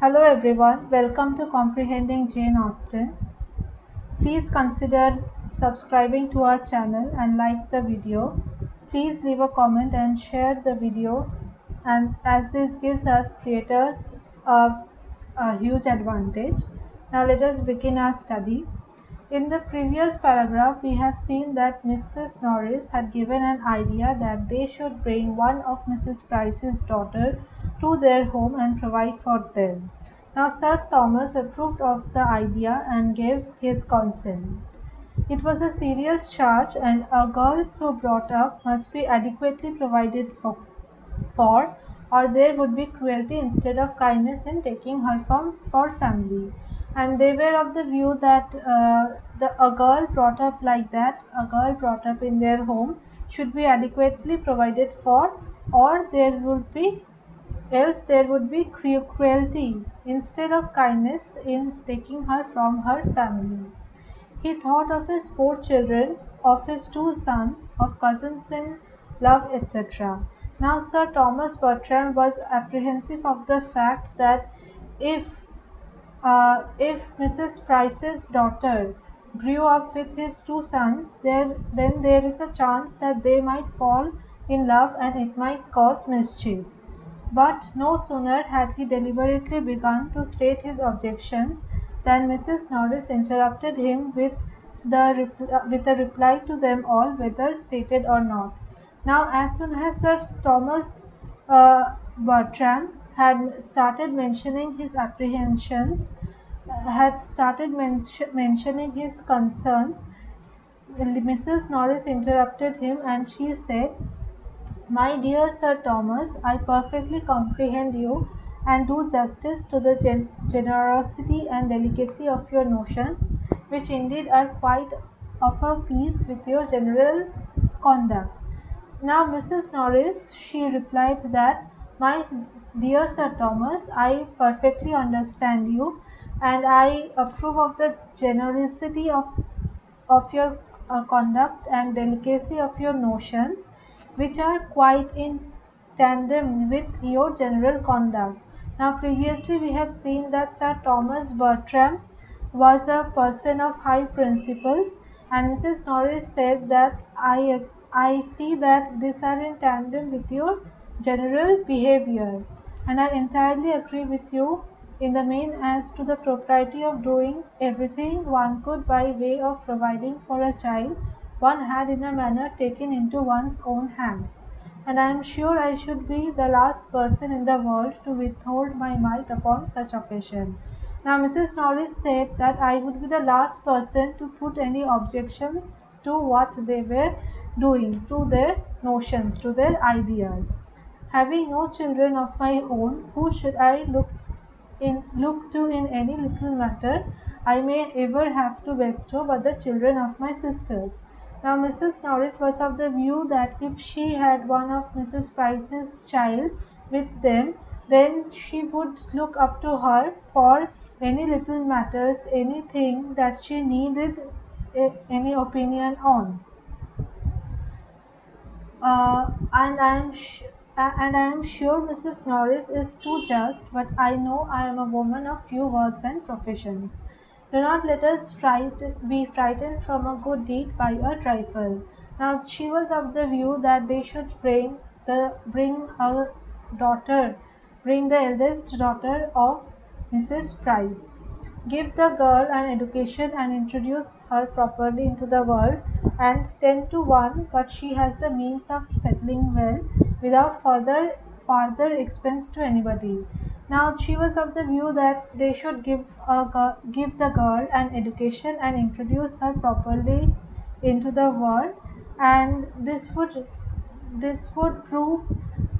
Hello everyone, welcome to Comprehending Jane Austen. Please consider subscribing to our channel and like the video. Please leave a comment and share the video, and as this gives us creators a, a huge advantage. Now let us begin our study. In the previous paragraph, we have seen that Mrs. Norris had given an idea that they should bring one of Mrs. Price's daughter to their home and provide for them. Now Sir Thomas approved of the idea and gave his consent. It was a serious charge, and a girl so brought up must be adequately provided for, or there would be cruelty instead of kindness in taking her from for family. And they were of the view that a girl brought up like that, a girl brought up in their home, should be adequately provided for, or there would be cruelty instead of kindness in taking her from her family. He thought of his 4 children, of his 2 sons, of cousins-in-law, etc. Now Sir Thomas Bertram was apprehensive of the fact that if if Mrs. Price's daughter grew up with his 2 sons, then there is a chance that they might fall in love and it might cause mischief. But no sooner had he deliberately begun to state his objections than Mrs. Norris interrupted him with a reply to them all, whether stated or not. Now, as soon as Sir Thomas Bertram had started mentioning his apprehensions, had started mentioning his concerns, Mrs. Norris interrupted him and she said, "My dear Sir Thomas, I perfectly comprehend you and do justice to the generosity and delicacy of your notions, which indeed are quite of a piece with your general conduct." Now Mrs. Norris, she replied that, "My dear Sir Thomas, I perfectly understand you, and I approve of the generosity of your conduct and delicacy of your notions, which are quite in tandem with your general conduct." Now, previously we have seen that Sir Thomas Bertram was a person of high principles, and Mrs. Norris said that I see that these are in tandem with your general behavior, and I entirely agree with you in the main as to the propriety of doing everything one could by way of providing for a child one had in a manner taken into one's own hands, and I am sure I should be the last person in the world to withhold my mite upon such occasion. Now Mrs. Norris said that I would be the last person to put any objections to what they were doing, to their notions, to their ideas. Having no children of my own, who should I look to in any little matter I may ever have to bestow but the children of my sisters? Now Mrs. Norris was of the view that if she had one of Mrs. Price's child with them, then she would look up to her for any little matters, anything that she needed any opinion on. And I am sure Mrs. Norris is too just, but I know I am a woman of few words and professions. Do not let us be frightened from a good deed by a trifle. Now she was of the view that they should bring her daughter, bring the eldest daughter of Mrs. Price. Give the girl an education and introduce her properly into the world, and 10 to 1 but she has the means of settling well without further expense to anybody. Now she was of the view that they should give the girl an education and introduce her properly into the world, and this would prove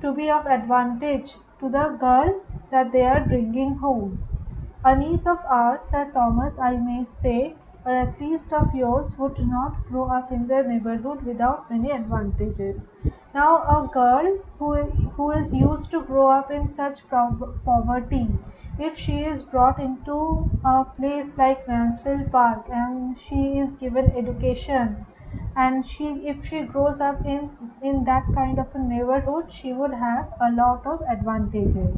to be of advantage to the girl that they are bringing home. A niece of ours, Sir Thomas, I may say, or at least of yours, would not grow up in their neighbourhood without many advantages. Now, a girl who is used to grow up in such poverty, if she is brought into a place like Mansfield Park and she is given education, and if she grows up in that kind of a neighborhood, she would have a lot of advantages.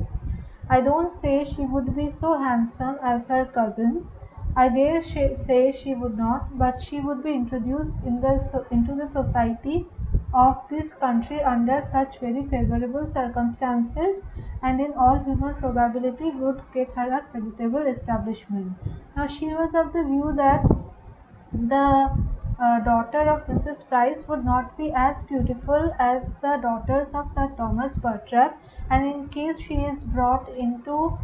I don't say she would be so handsome as her cousins. I dare say she would not, but she would be introduced into the society of this country under such very favorable circumstances, and in all human probability would get her a creditable establishment. Now she was of the view that the daughter of Mrs. Price would not be as beautiful as the daughters of Sir Thomas Bertram, and in case she is brought into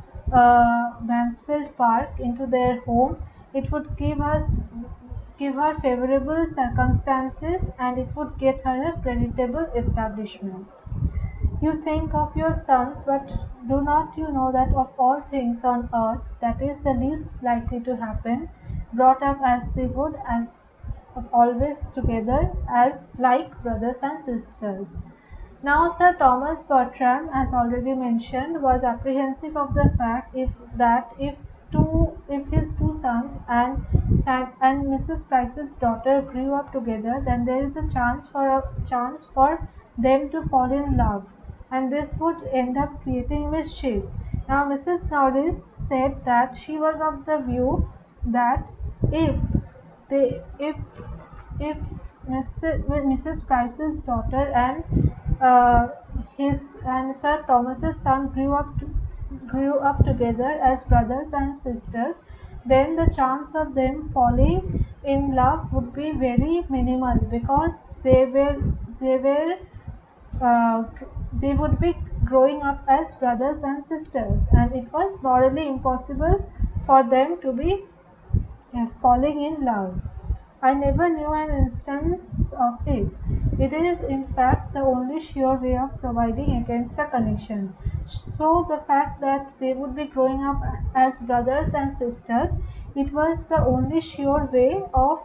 Mansfield Park, into their home, it would give her favorable circumstances, and it would get her a creditable establishment. You think of your sons, but do not you know that of all things on earth that is the least likely to happen, brought up as they would, as always together, as like brothers and sisters. Now Sir Thomas Bertram, as already mentioned, was apprehensive of the fact if his two sons and Mrs. Price's daughter grew up together, then there is a chance for them to fall in love, and this would end up creating mischief. Now Mrs. Norris said that she was of the view that if they if Mrs. Price's daughter uh, his and Sir Thomas's son grew up together as brothers and sisters, then the chance of them falling in love would be very minimal, because they were uh, they would be growing up as brothers and sisters, and it was morally impossible for them to be falling in love. I never knew an instance of it. It is, in fact, the only sure way of providing against the connection. So, the fact that they would be growing up as brothers and sisters, it was the only sure way of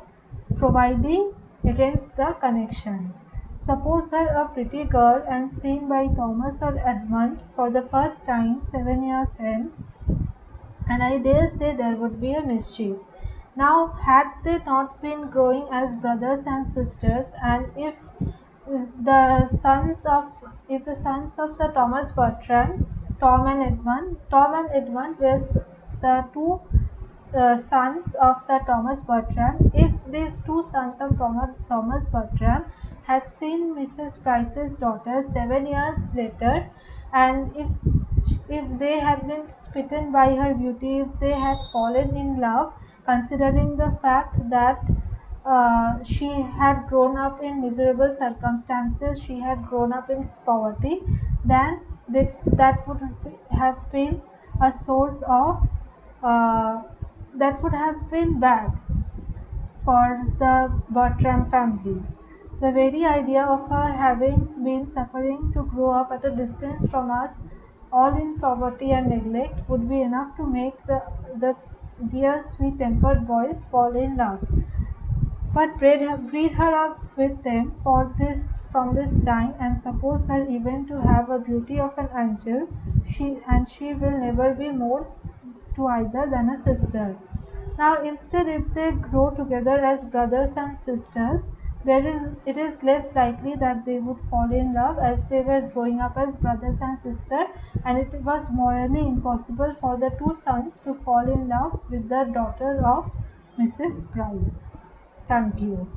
providing against the connection. Suppose her a pretty girl and seen by Thomas or Edmund for the first time 7 years hence, and I dare say there would be a mischief. Now, had they not been growing as brothers and sisters, and if the sons of Sir Thomas Bertram, Tom and Edmund were the two sons of Sir Thomas Bertram, if these two sons of Thomas Bertram had seen Mrs. Price's daughter 7 years later, and if they had been smitten by her beauty, if they had fallen in love, considering the fact that she had grown up in miserable circumstances, she had grown up in poverty, then that would have been a source of uh, that would have been bad for the Bertram family. The very idea of her having been suffering to grow up at a distance from us, all in poverty and neglect, would be enough to make the dear sweet-tempered boys fall in love. But breed her up with them from this time, and suppose her even to have a beauty of an angel, she will never be more to either than a sister. Now instead, if they grow together as brothers and sisters, it is less likely that they would fall in love, as they were growing up as brothers and sisters, and it was morally impossible for the two sons to fall in love with the daughter of Mrs. Price. Thank you.